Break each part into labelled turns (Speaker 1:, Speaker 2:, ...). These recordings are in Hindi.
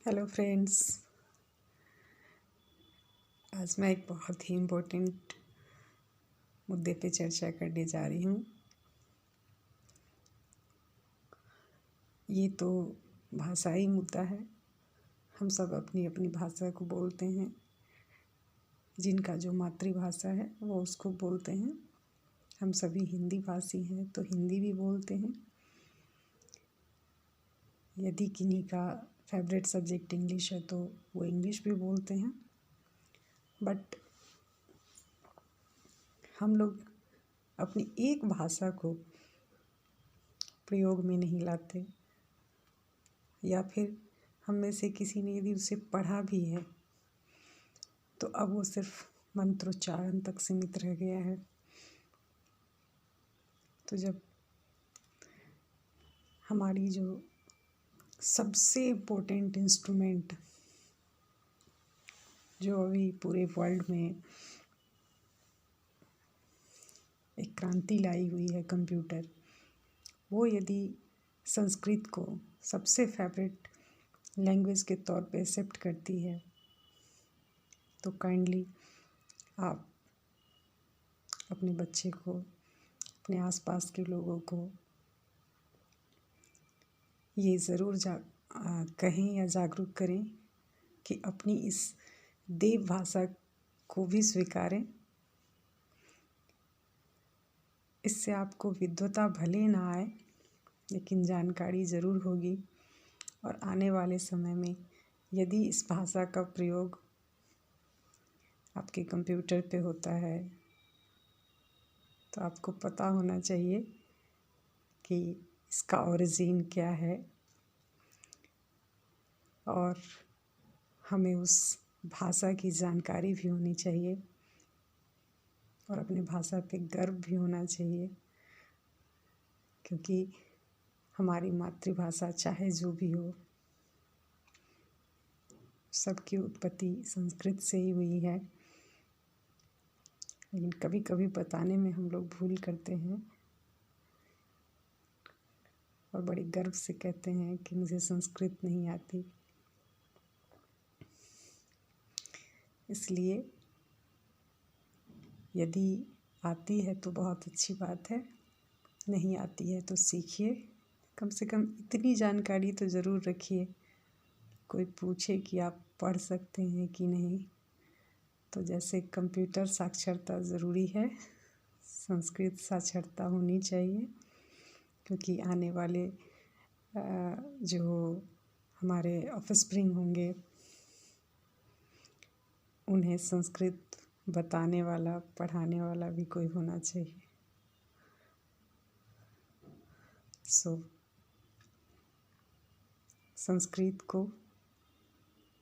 Speaker 1: Hello friends. आज मैं एक बहुत ही इम्पोर्टेंट मुद्दे पे चर्चा करने जा रही हूँ। ये तो भाषाई मुद्दा है। हम सब अपनी अपनी भाषा को बोलते हैं। जिनका जो मातृभाषा है वो उसको बोलते हैं। हम सभी हिंदी भाषी हैं तो हिंदी भी बोलते हैं। यदि किन्हीं का फेवरेट सब्जेक्ट इंग्लिश है तो वो इंग्लिश भी बोलते हैं। बट हम लोग अपनी एक भाषा को प्रयोग में नहीं लाते, या फिर हम में से किसी ने यदि उसे पढ़ा भी है तो अब वो सिर्फ मंत्रोच्चारण तक सीमित रह गया है। तो जब हमारी जो सबसे इम्पोर्टेंट इंस्ट्रूमेंट जो अभी पूरे वर्ल्ड में एक क्रांति लाई हुई है, कंप्यूटर, वो यदि संस्कृत को सबसे फेवरेट लैंग्वेज के तौर पे एक्सेप्ट करती है तो काइंडली आप अपने बच्चे को, अपने आसपास के लोगों को ये ज़रूर कहें या जागरूक करें कि अपनी इस देव भाषा को भी स्वीकारें। इससे आपको विद्वता भले ना आए लेकिन जानकारी ज़रूर होगी, और आने वाले समय में यदि इस भाषा का प्रयोग आपके कंप्यूटर पे होता है तो आपको पता होना चाहिए कि इसका ओरिजिन क्या है, और हमें उस भाषा की जानकारी भी होनी चाहिए और अपनी भाषा पे गर्व भी होना चाहिए, क्योंकि हमारी मातृभाषा चाहे जो भी हो, सबकी उत्पत्ति संस्कृत से ही हुई है। लेकिन कभी कभी बताने में हम लोग भूल करते हैं और बड़े गर्व से कहते हैं कि मुझे संस्कृत नहीं आती। इसलिए यदि आती है तो बहुत अच्छी बात है, नहीं आती है तो सीखिए। कम से कम इतनी जानकारी तो ज़रूर रखिए। कोई पूछे कि आप पढ़ सकते हैं कि नहीं, तो जैसे कंप्यूटर साक्षरता ज़रूरी है, संस्कृत साक्षरता होनी चाहिए, क्योंकि आने वाले जो हमारे ऑफस्प्रिंग होंगे उन्हें संस्कृत बताने वाला, पढ़ाने वाला भी कोई होना चाहिए। संस्कृत को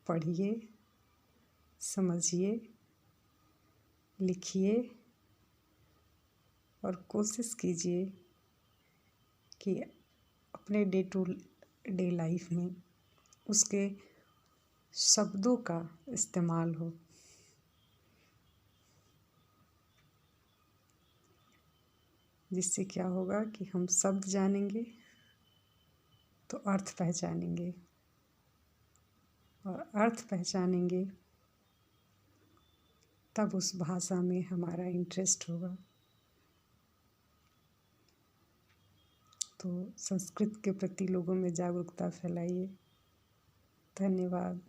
Speaker 1: पढ़िए, समझिए, लिखिए और कोशिश कीजिए कि अपने डे टू डे लाइफ में उसके शब्दों का इस्तेमाल हो। जिससे क्या होगा कि हम शब्द जानेंगे तो अर्थ पहचानेंगे, और अर्थ पहचानेंगे तब उस भाषा में हमारा इंटरेस्ट होगा। तो संस्कृत के प्रति लोगों में जागरूकता फैलाइए। धन्यवाद।